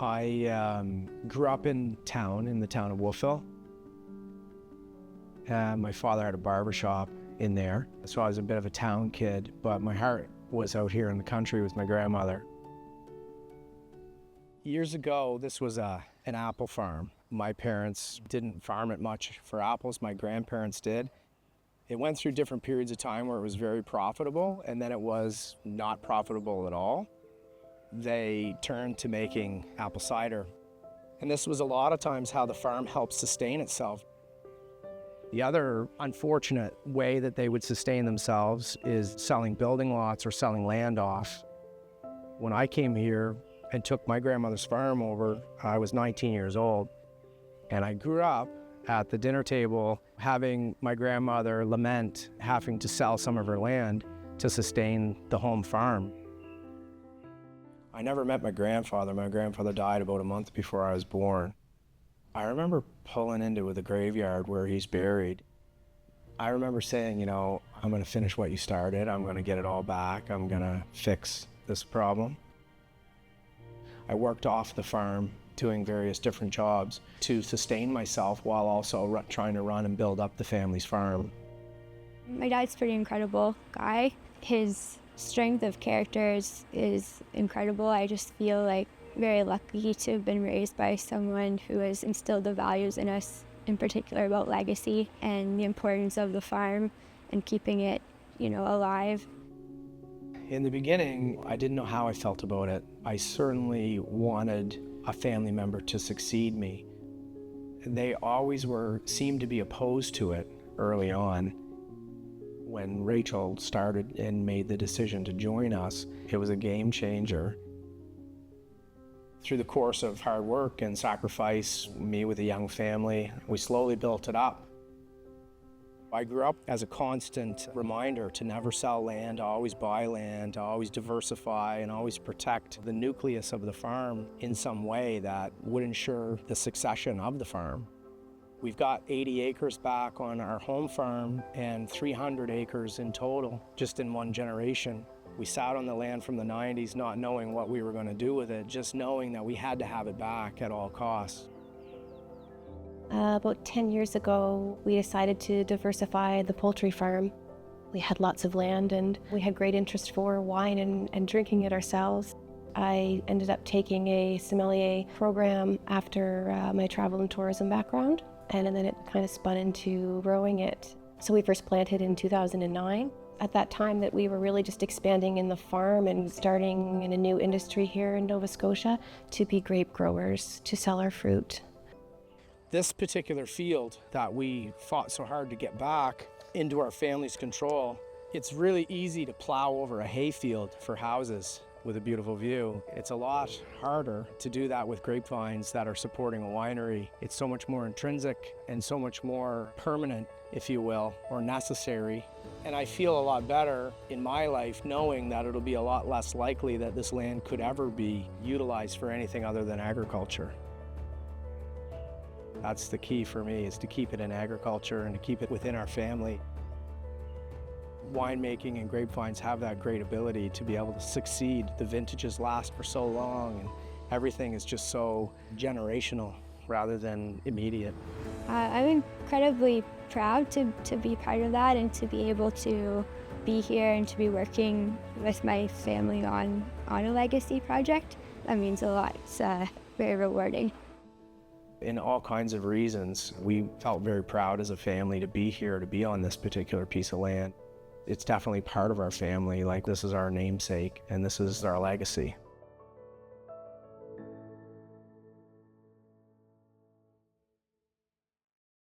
I grew up in the town of Wolfville. My father had a barber shop in there, so I was a bit of a town kid, but my heart was out here in the country with my grandmother. Years ago, this was an apple farm. My parents didn't farm it much for apples, my grandparents did. It went through different periods of time where it was very profitable, and then it was not profitable at all. They turned to making apple cider. And this was a lot of times how the farm helped sustain itself. The other unfortunate way that they would sustain themselves is selling building lots or selling land off. When I came here and took my grandmother's farm over, I was 19 years old. And I grew up at the dinner table having my grandmother lament having to sell some of her land to sustain the home farm. I never met my grandfather. My grandfather died about a month before I was born. I remember pulling into the graveyard where he's buried. I remember saying, I'm going to finish what you started. I'm going to get it all back. I'm going to fix this problem. I worked off the farm doing various different jobs to sustain myself while also trying to run and build up the family's farm. My dad's a pretty incredible guy. His strength of characters is incredible. I just feel like very lucky to have been raised by someone who has instilled the values in us, in particular about legacy and the importance of the farm and keeping it, alive. In the beginning, I didn't know how I felt about it. I certainly wanted a family member to succeed me. They always seemed to be opposed to it early on. When Rachel started and made the decision to join us, it was a game changer. Through the course of hard work and sacrifice, me with a young family, we slowly built it up. I grew up as a constant reminder to never sell land, to always buy land, to always diversify, and always protect the nucleus of the farm in some way that would ensure the succession of the farm. We've got 80 acres back on our home farm and 300 acres in total, just in one generation. We sat on the land from the 90s not knowing what we were going to do with it, just knowing that we had to have it back at all costs. About 10 years ago, we decided to diversify the poultry farm. We had lots of land and we had great interest for wine and drinking it ourselves. I ended up taking a sommelier program after my travel and tourism background, and then it kind of spun into growing it. So we first planted in 2009. At that time that we were really just expanding in the farm and starting in a new industry here in Nova Scotia to be grape growers, to sell our fruit. This particular field that we fought so hard to get back into our family's control, it's really easy to plow over a hayfield for houses with a beautiful view. It's a lot harder to do that with grapevines that are supporting a winery. It's so much more intrinsic and so much more permanent, if you will, or necessary. And I feel a lot better in my life knowing that it'll be a lot less likely that this land could ever be utilized for anything other than agriculture. That's the key for me, is to keep it in agriculture and to keep it within our family. Winemaking and grapevines have that great ability to be able to succeed. The vintages last for so long and everything is just so generational rather than immediate. I'm incredibly proud to be part of that and to be able to be here and to be working with my family on a legacy project. That means a lot. It's very rewarding. In all kinds of reasons, we felt very proud as a family to be here, to be on this particular piece of land. It's definitely part of our family, like this is our namesake and this is our legacy.